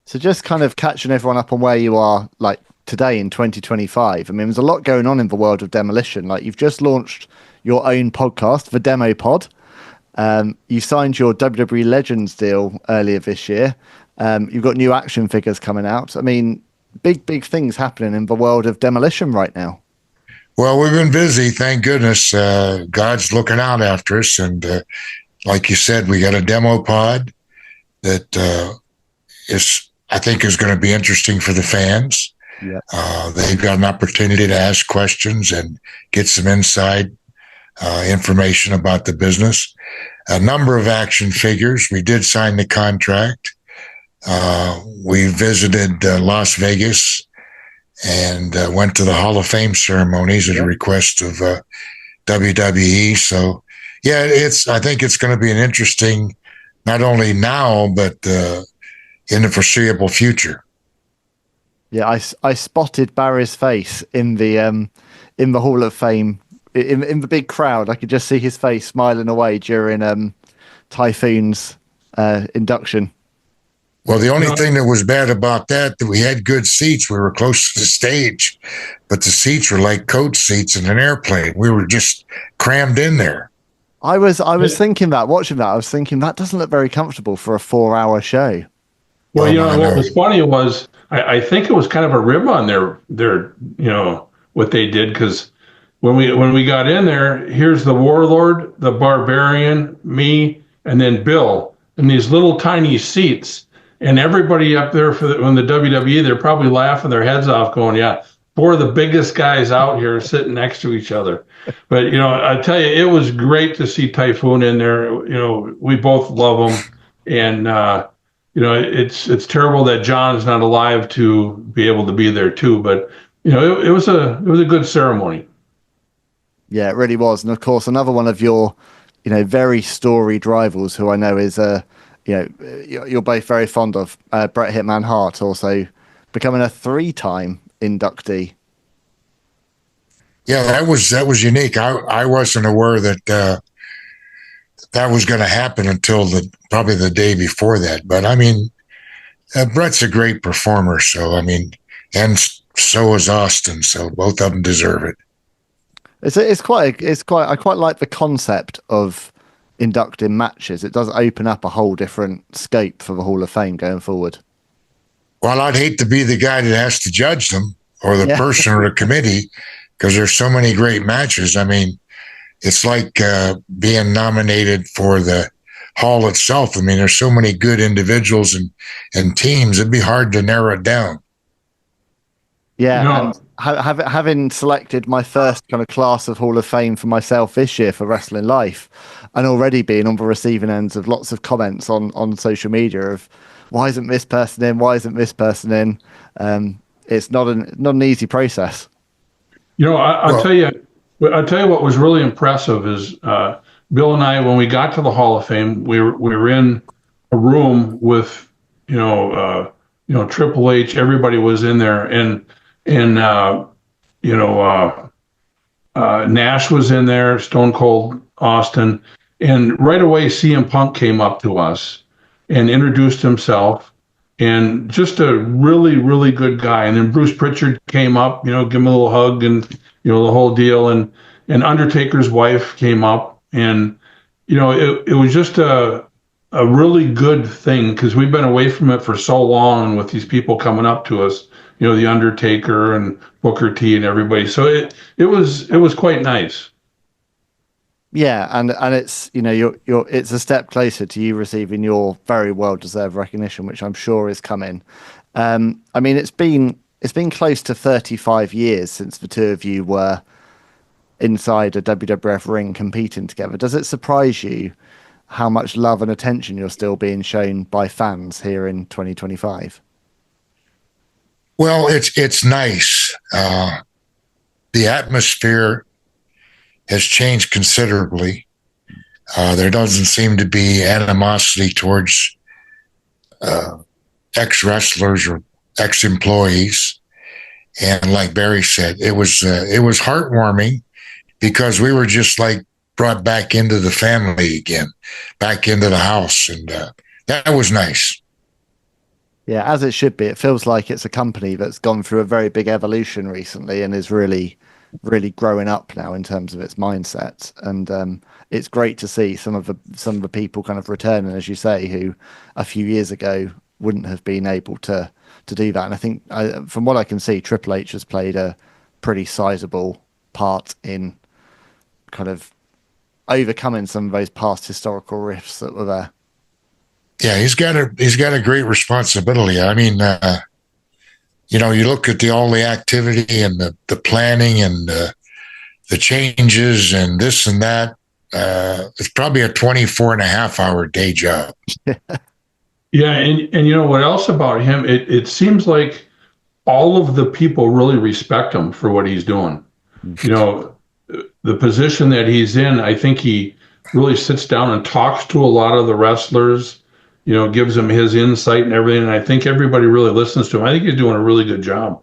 So just kind of catching everyone up on where you are, like today in 2025. I mean, there's a lot going on in the world of Demolition. Like you've just launched your own podcast, the Demo Pod. You signed your WWE Legends deal earlier this year. You've got new action figures coming out. I mean, big things happening in the world of Demolition right now. Well, we've been busy, thank goodness. God's looking out after us. And like you said, we got a demo pod that I think is going to be interesting for the fans. Yeah. They've got an opportunity to ask questions and get some inside information about the business. A number of action figures. We did sign the contract. We visited Las Vegas and went to the Hall of Fame ceremonies at a request of WWE. So, yeah, I think it's going to be an interesting, not only now, but in the foreseeable future. Yeah, I spotted Barry's face in the Hall of Fame in the big crowd. I could just see his face smiling away during Typhoon's induction. Well, the only thing that was bad about that we had good seats. We were close to the stage, but the seats were like coach seats in an airplane. We were just crammed in there. I was thinking that, watching that, I was thinking that doesn't look very comfortable for a 4-hour show. Well, what was funny was I think it was kind of a rib on their what they did, because when we got in there, here's the Warlord, the Barbarian, me, and then Bill in these little tiny seats. And everybody up there on the WWE, they're probably laughing their heads off going, yeah, 4 of the biggest guys out here sitting next to each other. But, I tell you, it was great to see Typhoon in there. We both love him. And, it's terrible that John's not alive to be able to be there too. But, it was a good ceremony. Yeah, it really was. And of course, another one of your, very storied rivals who I know is you're both very fond of, Bret Hitman Hart, also becoming a 3-time inductee. Yeah, that was unique. I wasn't aware that that was going to happen until probably the day before that. But I mean, Bret's a great performer, so I mean, and so is Austin. So both of them deserve it. I quite like the concept of inducting matches. It does open up a whole different scope for the Hall of Fame going forward. Well, I'd hate to be the guy that has to judge them or the person or the committee, because there's so many great matches. I mean, it's like being nominated for the hall itself. I mean, there's so many good individuals and teams. It'd be hard to narrow it down. Yeah, and having selected my first kind of class of Hall of Fame for myself this year for Wrestling Life, and already being on the receiving ends of lots of comments on social media of why isn't this person in? Why isn't this person in? It's not an easy process. I'll tell you what was really impressive is Bill and I, when we got to the Hall of Fame, we were in a room with Triple H. Everybody was in there, and Nash was in there, Stone Cold Austin, and right away CM Punk came up to us and introduced himself, and just a really, really good guy. And then Bruce Pritchard came up, give him a little hug and the whole deal, and Undertaker's wife came up, and it was just a really good thing, because we've been away from it for so long with these people coming up to us, the Undertaker and Booker T and everybody. So it was quite nice. Yeah, and it's it's a step closer to you receiving your very well deserved recognition, which I'm sure is coming. I mean, it's been close to 35 years since the two of you were inside a WWF ring competing together. Does it surprise you how much love and attention you're still being shown by fans here in 2025? Well, it's nice. The atmosphere has changed considerably. There doesn't seem to be animosity towards ex-wrestlers or ex-employees. And like Barry said, it was heartwarming, because we were just like brought back into the family again, back into the house. And that was nice. Yeah, as it should be. It feels like it's a company that's gone through a very big evolution recently and is really, really growing up now in terms of its mindset. And it's great to see some of the people kind of returning, as you say, who a few years ago wouldn't have been able to do that. And I think, from what I can see, Triple H has played a pretty sizable part in kind of overcoming some of those past historical rifts that were there. Yeah, he's got a great responsibility. I mean, you look at all the activity and the planning and the changes and this and that. It's probably a 24 and a half hour day job. Yeah, and you know what else about him? It seems like all of the people really respect him for what he's doing. You know, the position that he's in, I think he really sits down and talks to a lot of the wrestlers, gives them his insight and everything. And I think everybody really listens to him. I think he's doing a really good job.